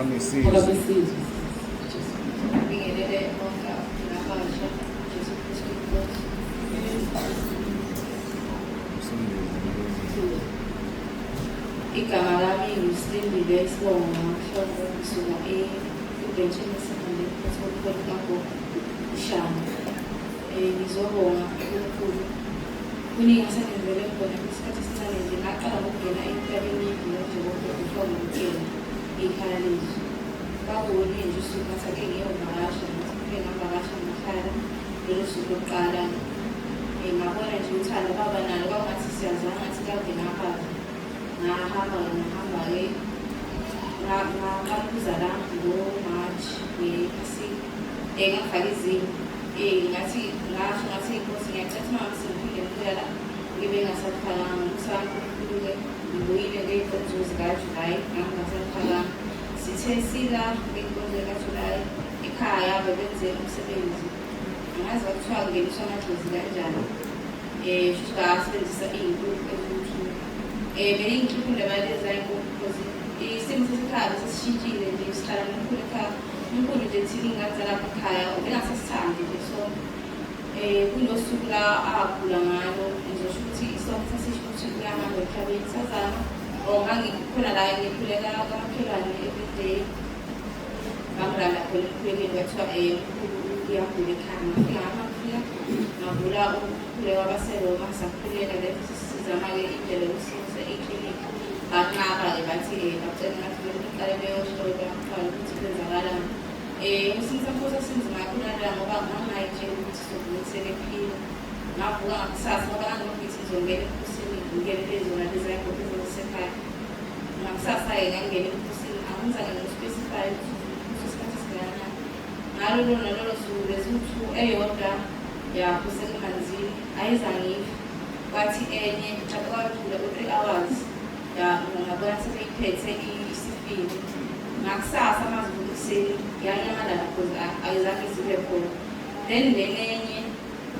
Abamesizwe. Ngibingelele bonke abasha Jesu Kristu inkosi. Igama lami ngisilindile Sibonga Mhlobo ngisuka ebhenjini lesekondari eSkole kaGogo Shama. Ngizobonga kakhulu kuningi asenenzele khona isikhathi esincane nje ngaqala ukungena emhlabeni njengoba ngifuna ukuyena ikhaya lethu. Kwakuwuningi nje usuku ngathi ngiyovakasha ngifike ngavakasha ngekhaya lelo suku lokuqala. Ngabona nje uthando baba nalo kwangathi siyazana ngathi kade ngapha ngahamba-ke ngaqala ukuzala ngo-March ngafaka izimo ngathi ngasho ngathi inkosi ngiyacathi uma sengiphinde ngibuya la ngibe ngasafakanga ngusami uNkulunkulu-ke ngibuyile ngey'nkonzo zikaJulayi ngangingasafakanga. Sithe sila ngey'nkonzo zikaJulayi ekhaya bebenze umsebenzi angazi kwakuthiwa kungeniswa amadlozi kanjani futhi basebenzisa iy'nkukhu eziwu-2. Beyiy'nkukhu lebaleza iy'nkukhu because isimo sasekhaya besesishintshile nje sihlala nomkhulu ekhaya. Umkhulu nje thina ingane zalapha ekhaya ubengasasithandi nje so kunosuku la agula ngalo ngizosho ukuthi isonke sasisho ukuthi uyahamba emhlabeni sazama or ngangikhona la ngikhuleka kamakhelwane everyday ngangilala khona emkhulekeni kwathiwa uyagula ekhaya ngafika ngavula umkhuleko wabaseroma sakhuleka then sizama-ke indlela yokusebenzisa iklinikhi banqaba-ke bathi bacela ngathi beqale beyohlola kuqala ukuthi kwenzakalani. Esinye sakhoza sinzima kunala ngoba ngangayitshela ukuthi sokunisele ephila ngavuka ngakusasa ngoba ngangithi ngizongena ebukhosini ngingenele zona lezi ay'nkukhu ezasekhaya. Ngakusasa-ke ngangingena ebukhosini angizange ngispecify ukuthi isikhathi singakanani. Ngalo nalolo suku beziwu-2 eyodwa yaphoseka emanzini ayizange ife kwathi enye mhlawumbe kwadlula u-3 hours ngabona sebeyiphethe isifini. Ngakusasa amaZulu ekuseni ngiyanyamalala because ayizange zibe khona. Then lenenye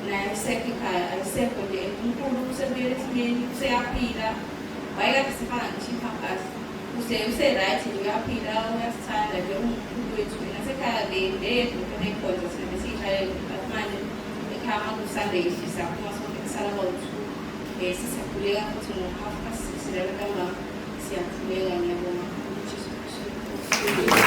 nayo isekho ekhaya ayisekho nje uNkulunkulu usebuyele esimeni useyaphila wayekade sifaka ngisho i-pampers use-right nje uyaphila uyasithanda nje uNkulunkulu wethu. Nasekhaya leyedwa khona ikhonza thina besiyidlalela but manje ekhaya makuSunday sisaphuma sonke kusala about 2 sisakhuleka futhi ngo-6:30 lala ntambama siyakhuleka. Ngiyabonga uJesu Kristu.